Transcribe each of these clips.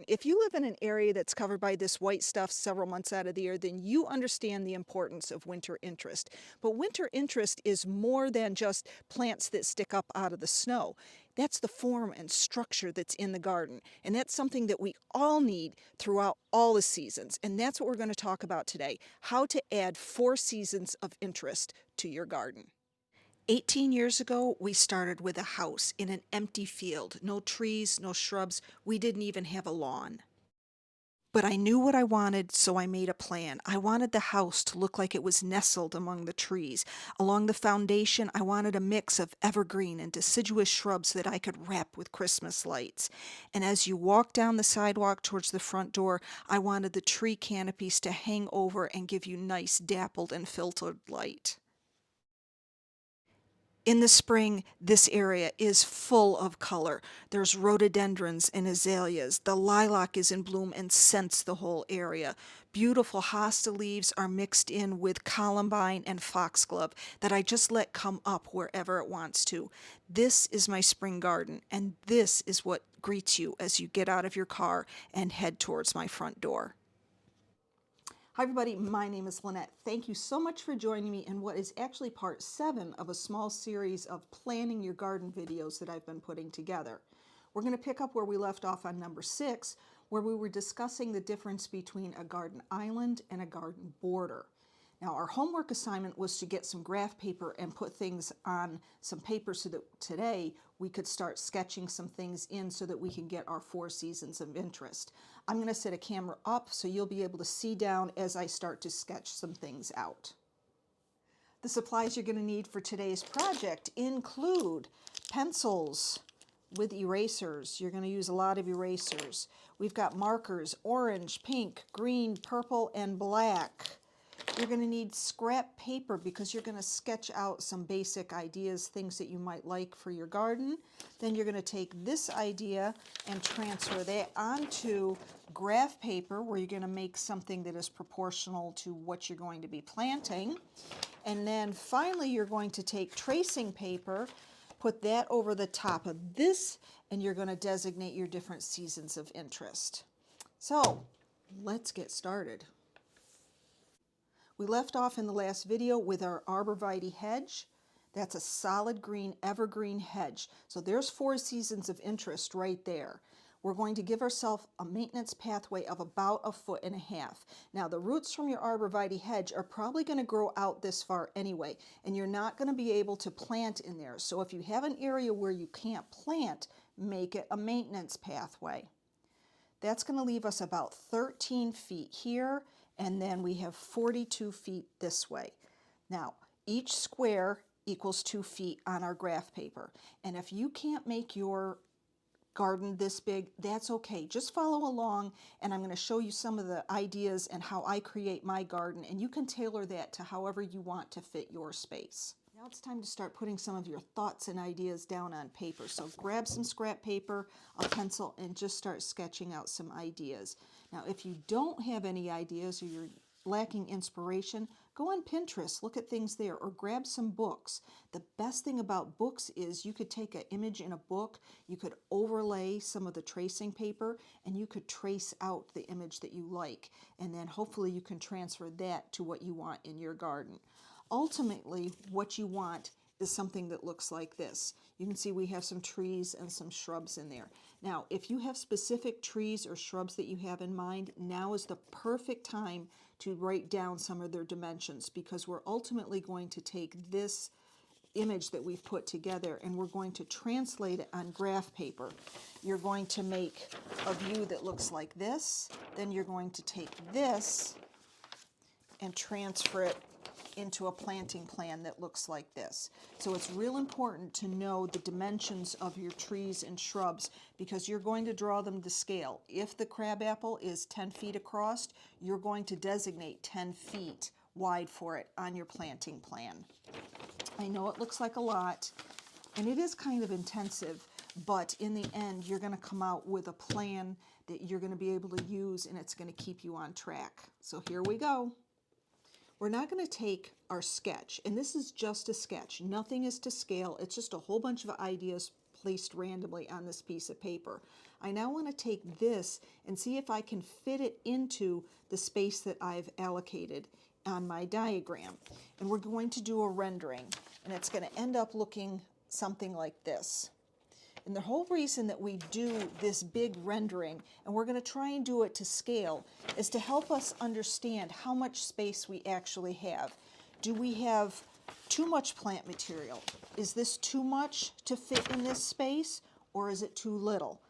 if you live in an area that's covered by this white stuff several months out of the year, then you understand the importance of winter interest. But winter interest is more than just plants that stick up out of the snow. That's the form and structure that's in the garden. And that's something that we all need throughout all the seasons. And that's what we're going to talk about today, how to add 4 seasons of interest to your garden. 18 years ago, we started with a house in an empty field. No trees, no shrubs. We didn't even have a lawn. But I knew what I wanted, so I made a plan. I wanted the house to look like it was nestled among the trees. Along the foundation, I wanted a mix of evergreen and deciduous shrubs that I could wrap with Christmas lights. And as you walk down the sidewalk towards the front door, I wanted the tree canopies to hang over and give you nice dappled and filtered light. In the spring, this area is full of color. There's rhododendrons and azaleas. The lilac is in bloom and scents the whole area. Beautiful hosta leaves are mixed in with columbine and foxglove that I just let come up wherever it wants to. This is my spring garden, and this is what greets you as you get out of your car and head towards my front door. Hi everybody, my name is Lynette. Thank you so much for joining me in what is actually part 7 of a small series of planning your garden videos that I've been putting together. We're going to pick up where we left off on number 6, where we were discussing the difference between a garden island and a garden border. Now our homework assignment was to get some graph paper and put things on some paper so that today we could start sketching some things in so that we can get our 4 seasons of interest. I'm going to set a camera up so you'll be able to see down as I start to sketch some things out. The supplies you're going to need for today's project include pencils with erasers. You're going to use a lot of erasers. We've got markers, orange, pink, green, purple, and black. You're going to need scrap paper because you're going to sketch out some basic ideas, things that you might like for your garden. Then you're going to take this idea and transfer that onto graph paper where you're going to make something that is proportional to what you're going to be planting. And then finally you're going to take tracing paper, put that over the top of this, and you're going to designate your different seasons of interest. So let's get started. We left off in the last video with our arborvitae hedge. That's a solid green evergreen hedge. So there's 4 seasons of interest right there. We're going to give ourselves a maintenance pathway of about 1.5 feet. Now the roots from your arborvitae hedge are probably going to grow out this far anyway, and you're not going to be able to plant in there. So if you have an area where you can't plant, make it a maintenance pathway. That's going to leave us about 13 feet here, and then we have 42 feet this way. Now, each square equals 2 feet on our graph paper. And if you can't make your garden this big, that's okay. Just follow along, and I'm going to show you some of the ideas and how I create my garden, and you can tailor that to however you want to fit your space. Now it's time to start putting some of your thoughts and ideas down on paper. So grab some scrap paper, a pencil, and just start sketching out some ideas. Now if you don't have any ideas or you're lacking inspiration, go on Pinterest, look at things there, or grab some books. The best thing about books is you could take an image in a book, you could overlay some of the tracing paper, and you could trace out the image that you like. And then hopefully you can transfer that to what you want in your garden. Ultimately, what you want is something that looks like this. You can see we have some trees and some shrubs in there. Now, if you have specific trees or shrubs that you have in mind, now is the perfect time to write down some of their dimensions, because we're ultimately going to take this image that we've put together and we're going to translate it on graph paper. You're going to make a view that looks like this. Then you're going to take this and transfer it into a planting plan that looks like this. So it's real important to know the dimensions of your trees and shrubs because you're going to draw them to scale. If the crabapple is 10 feet across, you're going to designate 10 feet wide for it on your planting plan. I know it looks like a lot, and it is kind of intensive, but in the end, you're going to come out with a plan that you're going to be able to use, and it's going to keep you on track. So here we go. We're not going to take our sketch, and this is just a sketch. Nothing is to scale. It's just a whole bunch of ideas placed randomly on this piece of paper. I now want to take this and see if I can fit it into the space that I've allocated on my diagram. And we're going to do a rendering, and it's going to end up looking something like this. And the whole reason that we do this big rendering, and we're going to try and do it to scale, is to help us understand how much space we actually have. Do we have too much plant material? Is this too much to fit in this space, or is it too little?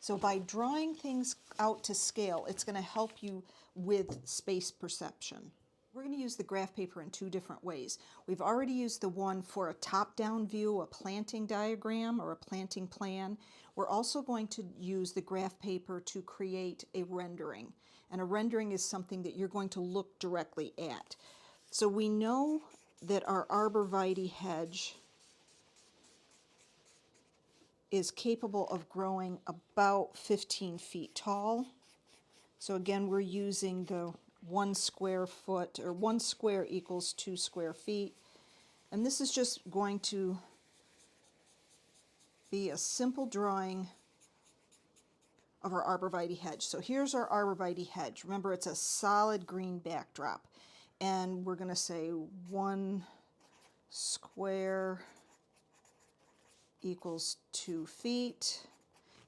So by drawing things out to scale, it's going to help you with space perception. We're going to use the graph paper in two different ways. We've already used the one for a top-down view, a planting diagram or a planting plan. We're also going to use the graph paper to create a rendering. And a rendering is something that you're going to look directly at. So we know that our arborvitae hedge is capable of growing about 15 feet tall. So again, we're using the 1 square foot, or 1 square equals 2 square feet. And this is just going to be a simple drawing of our arborvitae hedge. So here's our arborvitae hedge. Remember, it's a solid green backdrop. And we're going to say 1 square equals 2 feet.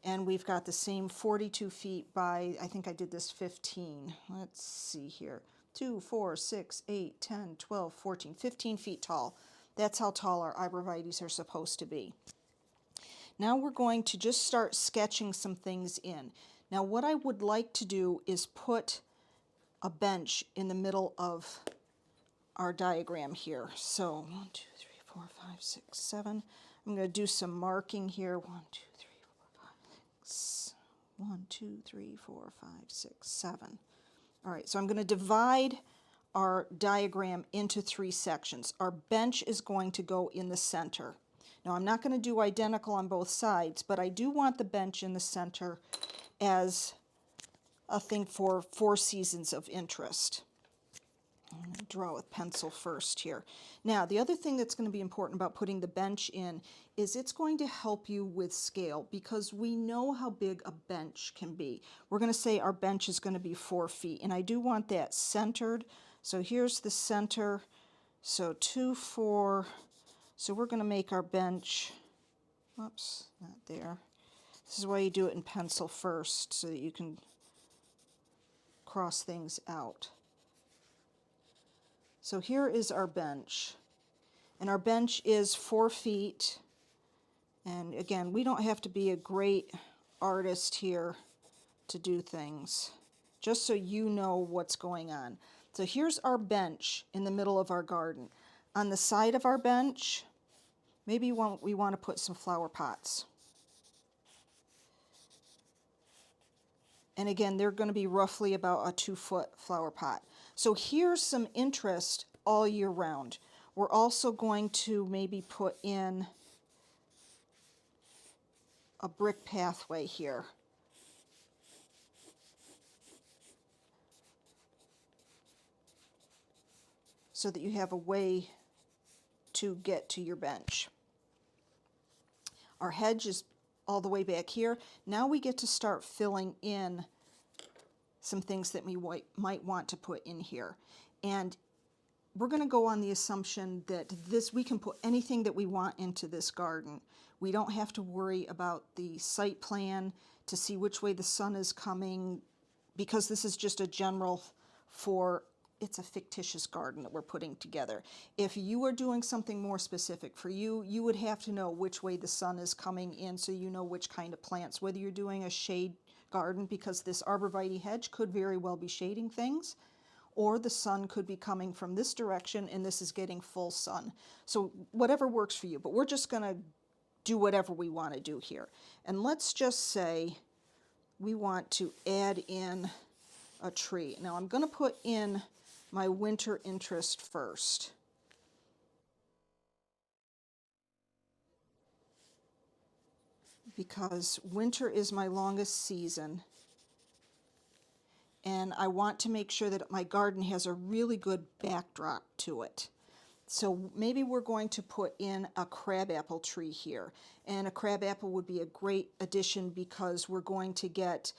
And we've got the same 42 feet by, I think I did this 15. Let's see here. 2, 4, 6, 8, 10, 12, 14, 15 feet tall. That's how tall our arborvitaes are supposed to be. Now we're going to just start sketching some things in. Now what I would like to do is put a bench in the middle of our diagram here. So 1, 2, 3, 4, 5, 6, 7. I'm going to do some marking here. 1, 2, 3, 4, 5, 6. 1, 2, 3, 4, 5, 6, 7. All right, so I'm going to divide our diagram into 3 sections. Our bench is going to go in the center. Now I'm not going to do identical on both sides, but I do want the bench in the center as a thing for 4 seasons of interest. I'm going to draw with pencil first here. Now, the other thing that's going to be important about putting the bench in is it's going to help you with scale, because we know how big a bench can be. We're going to say our bench is going to be 4 feet, and I do want that centered. So here's the center. So 2, 4. So we're going to make our bench, whoops, not there. This is why you do it in pencil first, so that you can cross things out. So here is our bench, and our bench is 4 feet. And again, we don't have to be a great artist here to do things, just so you know what's going on. So here's our bench in the middle of our garden. On the side of our bench, maybe we want to put some flower pots. And again, they're going to be roughly about a 2-foot flower pot. So here's some interest all year round. We're also going to maybe put in a brick pathway here. So that you have a way to get to your bench. Our hedge is all the way back here. Now we get to start filling in some things that we might want to put in here. And we're going to go on the assumption that we can put anything that we want into this garden. We don't have to worry about the site plan to see which way the sun is coming, because this is just a general it's a fictitious garden that we're putting together. If you are doing something more specific for you, you would have to know which way the sun is coming in, so you know which kind of plants, whether you're doing a shade garden, because this arborvitae hedge could very well be shading things, or the sun could be coming from this direction and this is getting full sun. So whatever works for you, but we're just going to do whatever we want to do here. And let's just say we want to add in a tree. Now I'm going to put in my winter interest first. Because winter is my longest season, and I want to make sure that my garden has a really good backdrop to it. So maybe we're going to put in a crabapple tree here. And a crabapple would be a great addition because we're going to get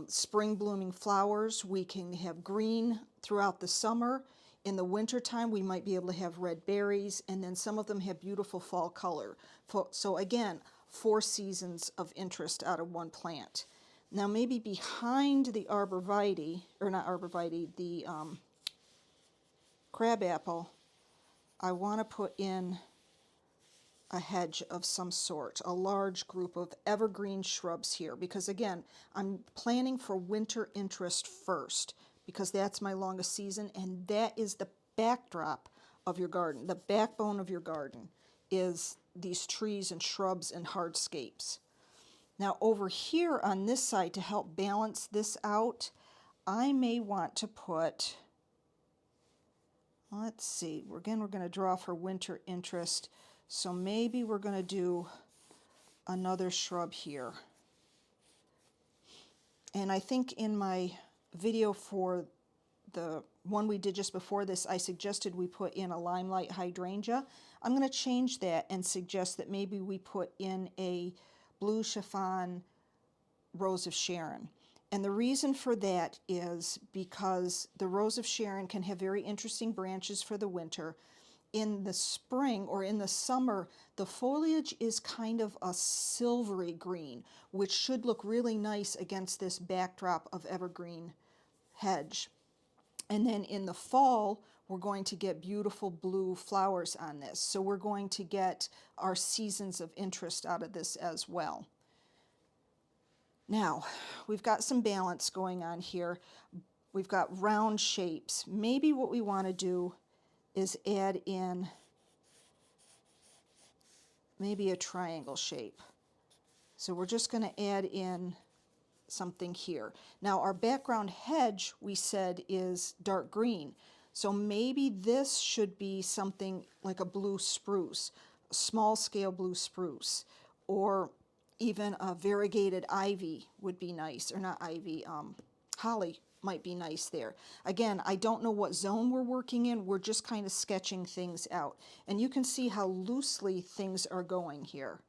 spring blooming flowers. We can have green throughout the summer. In the wintertime, we might be able to have red berries, and then some of them have beautiful fall color. So again, 4 seasons of interest out of one plant. Now maybe behind the arborvitae, or not arborvitae, the crabapple, I want to put in a hedge of some sort, a large group of evergreen shrubs here, because again, I'm planning for winter interest first, because that's my longest season, and that is the backdrop of your garden. The backbone of your garden is these trees and shrubs and hardscapes. Now over here on this side, to help balance this out, I may want to put, let's see, we're going to draw for winter interest, so maybe we're going to do another shrub here. And I think in my video for the one we did just before this, I suggested we put in a limelight hydrangea. I'm going to change that and suggest that maybe we put in a blue chiffon rose of Sharon. And the reason for that is because the rose of Sharon can have very interesting branches for the winter. In the spring or in the summer, the foliage is kind of a silvery green, which should look really nice against this backdrop of evergreen hedge. And then in the fall, we're going to get beautiful blue flowers on this. So we're going to get our seasons of interest out of this as well. Now, we've got some balance going on here. We've got round shapes. Maybe what we want to do is add in maybe a triangle shape. So we're just going to add in something here. Now our background hedge, we said, is dark green. So maybe this should be something like a blue spruce, a small scale blue spruce, or even a variegated ivy would be nice, or not ivy, holly might be nice there. Again, I don't know what zone we're working in. We're just kind of sketching things out. And you can see how loosely things are going here.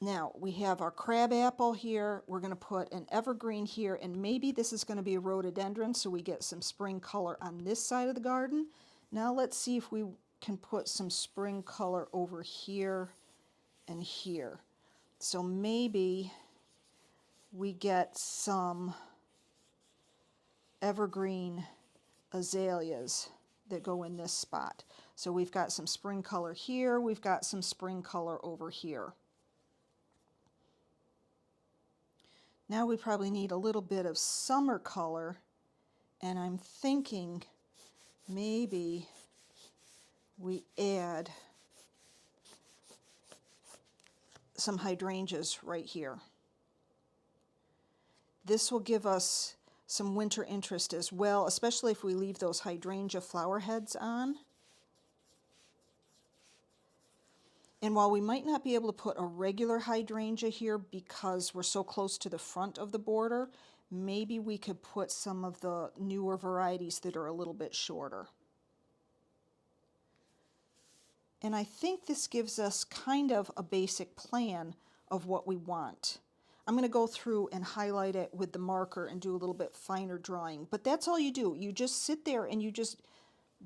Now, we have our crabapple here. We're going to put an evergreen here, and maybe this is going to be a rhododendron, so we get some spring color on this side of the garden. Now let's see if we can put some spring color over here and here. So maybe we get some evergreen azaleas that go in this spot. So we've got some spring color here, we've got some spring color over here. Now we probably need a little bit of summer color, and I'm thinking maybe we add some hydrangeas right here. This will give us some winter interest as well, especially if we leave those hydrangea flower heads on. And while we might not be able to put a regular hydrangea here because we're so close to the front of the border, maybe we could put some of the newer varieties that are a little bit shorter. And I think this gives us kind of a basic plan of what we want. I'm going to go through and highlight it with the marker and do a little bit finer drawing. But that's all you do. You just sit there and you just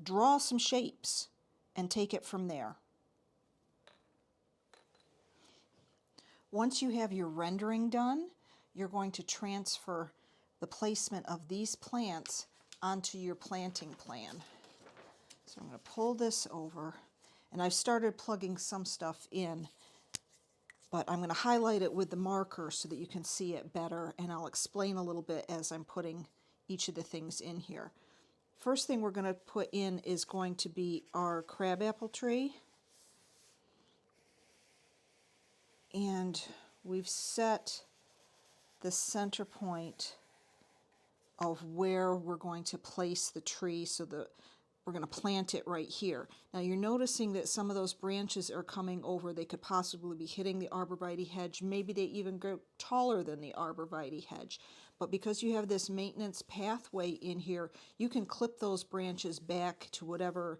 draw some shapes and take it from there. Once you have your rendering done, you're going to transfer the placement of these plants onto your planting plan. So I'm going to pull this over, and I've started plugging some stuff in, but I'm going to highlight it with the marker so that you can see it better, and I'll explain a little bit as I'm putting each of the things in here. First thing we're going to put in is going to be our crabapple tree. And we've set the center point of where we're going to place the tree so that we're going to plant it right here. Now you're noticing that some of those branches are coming over. They could possibly be hitting the arborvitae hedge. Maybe they even grow taller than the arborvitae hedge. But because you have this maintenance pathway in here, you can clip those branches back to whatever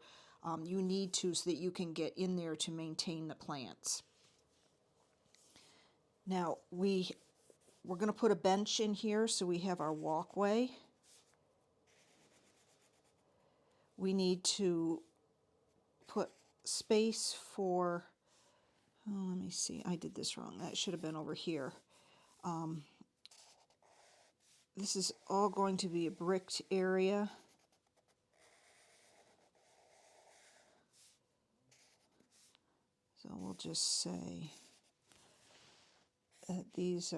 You need to, so that you can get in there to maintain the plants. Now we're going to put a bench in here, so we have our walkway. We need to put space for, oh, let me see, I did this wrong. That should have been over here. This is all going to be a bricked area. So we'll just say that there's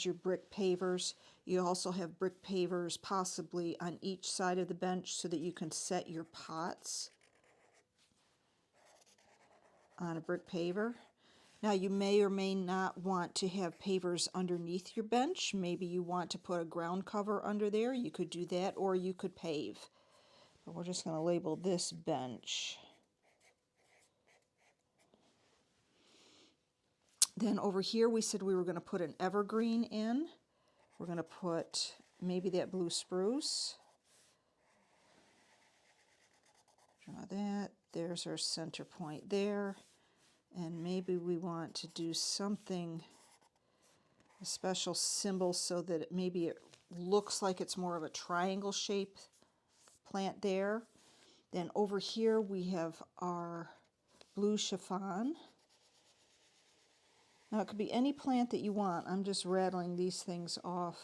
your brick pavers. You also have brick pavers possibly on each side of the bench so that you can set your pots on a brick paver. Now you may or may not want to have pavers underneath your bench. Maybe you want to put a ground cover under there. You could do that, or you could pave. But we're just going to label this bench. Then over here we said we were going to put an evergreen in. We're going to put maybe that blue spruce. Draw that. There's our center point there. And maybe we want to do something, a special symbol, so that maybe it looks like it's more of a triangle shaped plant there. Then over here we have our blue chiffon. Now it could be any plant that you want. I'm just rattling these things off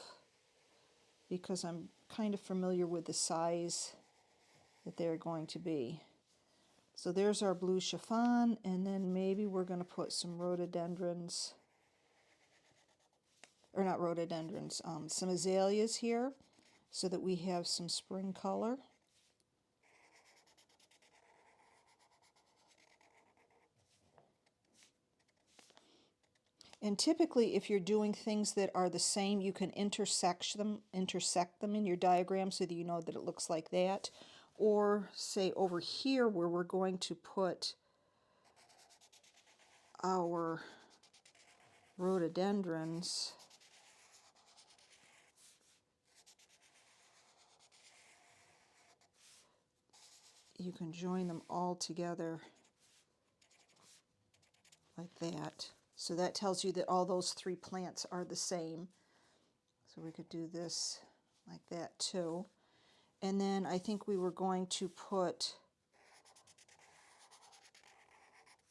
because I'm kind of familiar with the size that they're going to be. So there's our blue chiffon, and then maybe we're going to put some rhododendrons, or not rhododendrons, some azaleas here so that we have some spring color. And typically, if you're doing things that are the same, you can intersect them in your diagram so that you know that it looks like that. Or say over here where we're going to put our rhododendrons, you can join them all together like that. So that tells you that all those three plants are the same. So we could do this like that too. And then I think we were going to put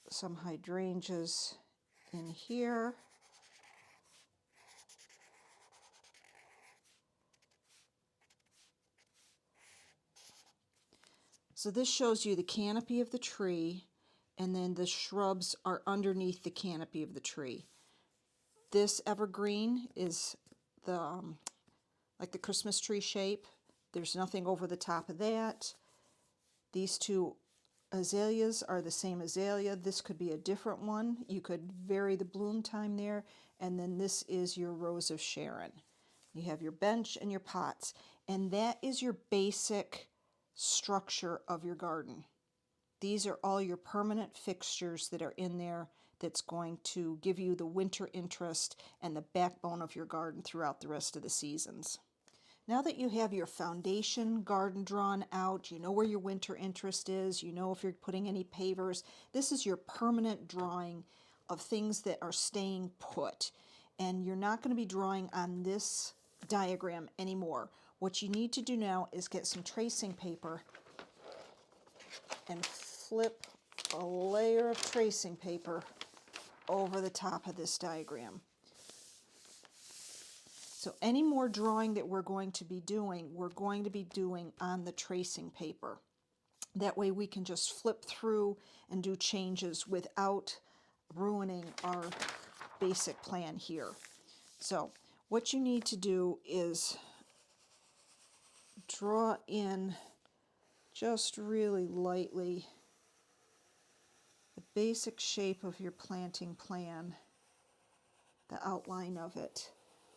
some hydrangeas in here. So this shows you the canopy of the tree, and then the shrubs are underneath the canopy of the tree. This evergreen is the like the Christmas tree shape. There's nothing over the top of that. These two azaleas are the same azalea. This could be a different one. You could vary the bloom time there. And then this is your Rose of Sharon. You have your bench and your pots. And that is your basic structure of your garden. These are all your permanent fixtures that are in there that's going to give you the winter interest and the backbone of your garden throughout the rest of the seasons. Now that you have your foundation garden drawn out, you know where your winter interest is, you know if you're putting any pavers, this is your permanent drawing of things that are staying put. And you're not going to be drawing on this diagram anymore. What you need to do now is get some tracing paper and flip a layer of tracing paper over the top of this diagram. So any more drawing that we're going to be doing on the tracing paper. That way we can just flip through and do changes without ruining our basic plan here. So what you need to do is draw in just really lightly the basic shape of your planting plan, the outline of it.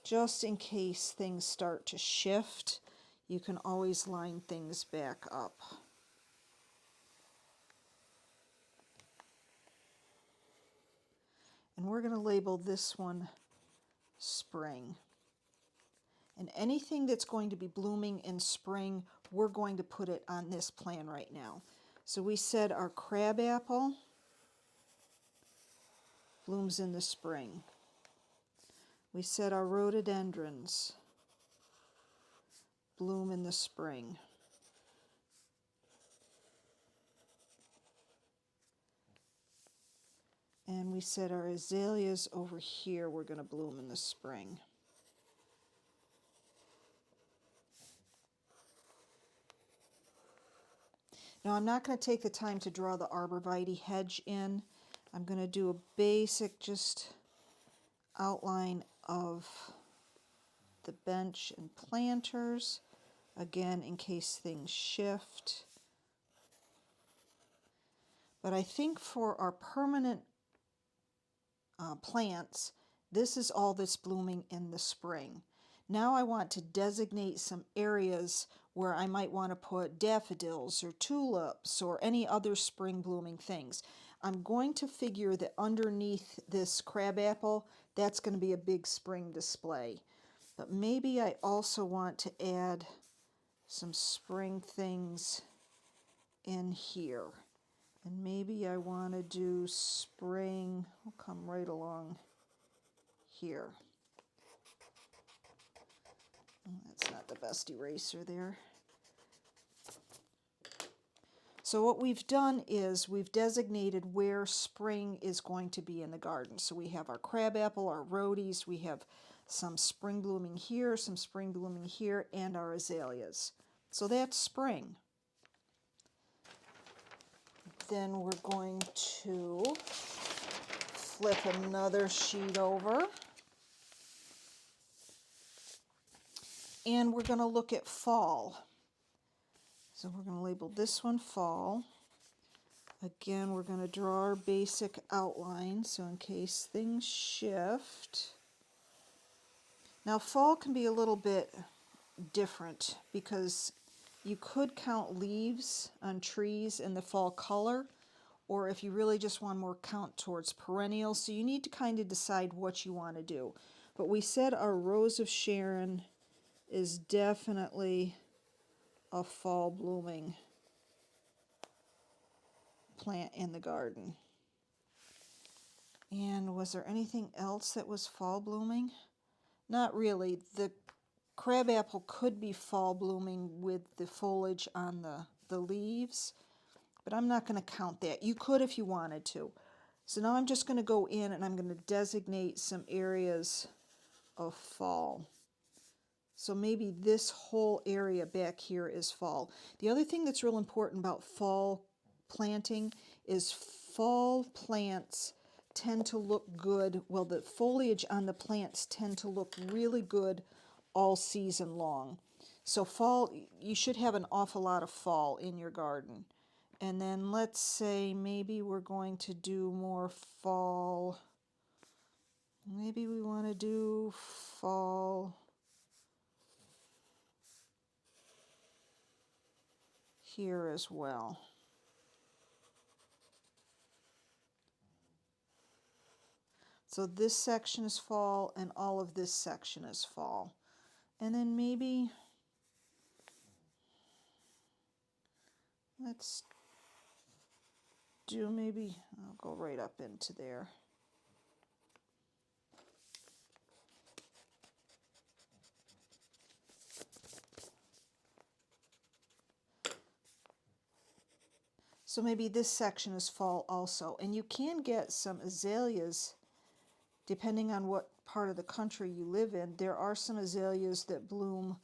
Just in case things start to shift, you can always line things back up. And we're going to label this one spring. And anything that's going to be blooming in spring, we're going to put it on this plan right now. So we said our crabapple blooms in the spring. We said our rhododendrons bloom in the spring. And we said our azaleas over here were going to bloom in the spring. Now I'm not going to take the time to draw the arborvitae hedge in. I'm going to do a basic just outline of the bench and planters, again in case things shift. But I think for our permanent plants, this is all that's blooming in the spring. Now I want to designate some areas where I might want to put daffodils or tulips or any other spring blooming things. I'm going to figure that underneath this crabapple, that's going to be a big spring display. But maybe I also want to add some spring things in here. And maybe I want to do spring, I'll come right along here. Oh, that's not the best eraser there. So what we've done is we've designated where spring is going to be in the garden. So we have our crabapple, our rhodies, we have some spring blooming here, some spring blooming here, and our azaleas. So that's spring. Then we're going to flip another sheet over. And we're going to look at fall. So we're going to label this one fall. Again, we're going to draw our basic outline, so in case things shift. Now fall can be a little bit different because you could count leaves on trees in the fall color, or if you really just want more count towards perennials, so you need to kind of decide what you want to do. But we said our Rose of Sharon is definitely a fall blooming plant in the garden. And was there anything else that was fall blooming? Not really. The crabapple could be fall blooming with the foliage on the leaves, but I'm not going to count that. You could if you wanted to. So now I'm just going to go in and I'm going to designate some areas of fall. So maybe this whole area back here is fall. The other thing that's real important about fall planting is fall plants tend to look good. Well, the foliage on the plants tend to look really good all season long. So fall, you should have an awful lot of fall in your garden. And then let's say maybe we're going to do more fall. Maybe we want to do fall here as well. So this section is fall and all of this section is fall. And then maybe let's do I'll go right up into there. So maybe this section is fall also. And you can get some azaleas, depending on what part of the country you live in. There are some azaleas that bloom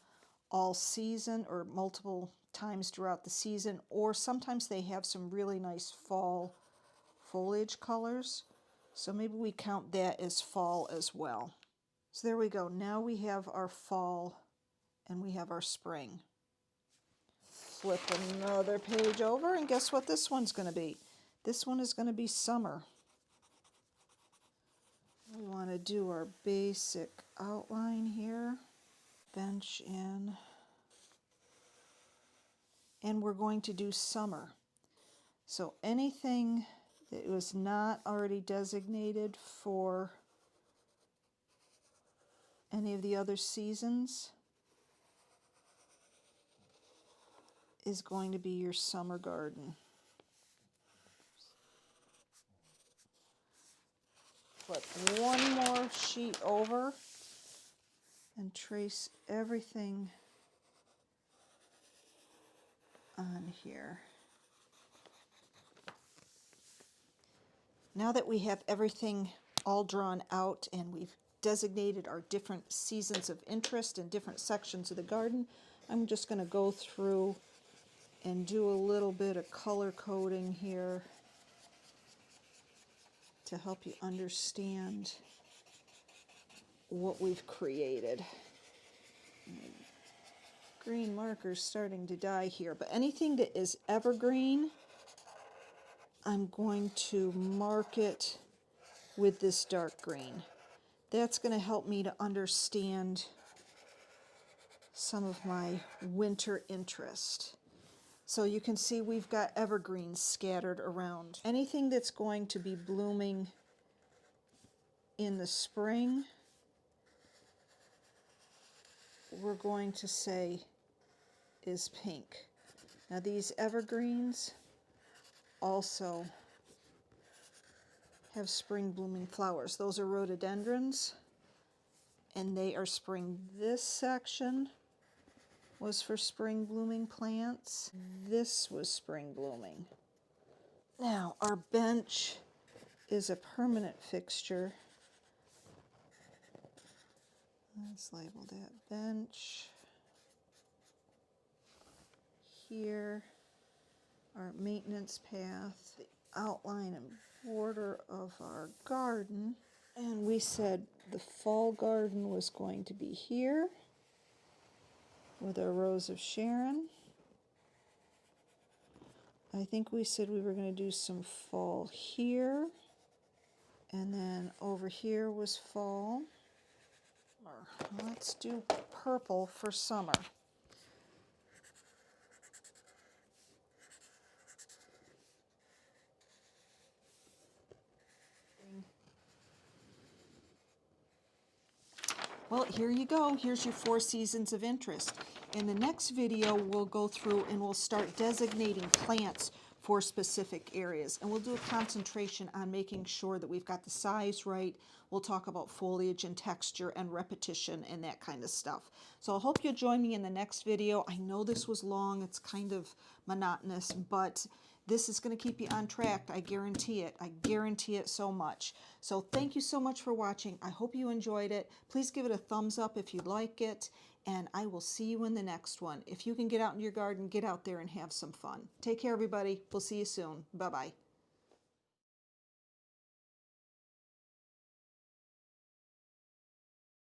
all season or multiple times throughout the season, or sometimes they have some really nice fall foliage colors. So maybe we count that as fall as well. So there we go. Now we have our fall and we have our spring. Flip another page over, and guess what this one's going to be? This one is going to be summer. We want to do our basic outline here. Bench in. And we're going to do summer. So anything that was not already designated for any of the other seasons, is going to be your summer garden. Put one more sheet over and trace everything on here. Now that we have everything all drawn out and we've designated our different seasons of interest in different sections of the garden, I'm just going to go through and do a little bit of color coding here to help you understand what we've created. Green marker's starting to die here, but anything that is evergreen, I'm going to mark it with this dark green. That's going to help me to understand some of my winter interest. So you can see we've got evergreens scattered around. Anything that's going to be blooming in the spring, we're going to say is pink. Now these evergreens also have spring blooming flowers. Those are rhododendrons, and they are spring. This section was for spring blooming plants. This was spring blooming. Now our bench is a permanent fixture. Let's label that bench. Here, our maintenance path, the outline and border of our garden. And we said the fall garden was going to be here with our Rose of Sharon. I think we said we were going to do some fall here. And then over here was fall. Let's do purple for summer. Well, here you go. Here's your 4 seasons of interest. In the next video, we'll go through and we'll start designating plants for specific areas. And we'll do a concentration on making sure that we've got the size right. We'll talk about foliage and texture and repetition and that kind of stuff. So I hope you'll join me in the next video. I know this was long. It's kind of monotonous, but this is going to keep you on track. I guarantee it. I guarantee it so much. So thank you so much for watching. I hope you enjoyed it. Please give it a thumbs up if you like it. And I will see you in the next one. If you can get out in your garden, get out there and have some fun. Take care, everybody. We'll see you soon. Bye-bye.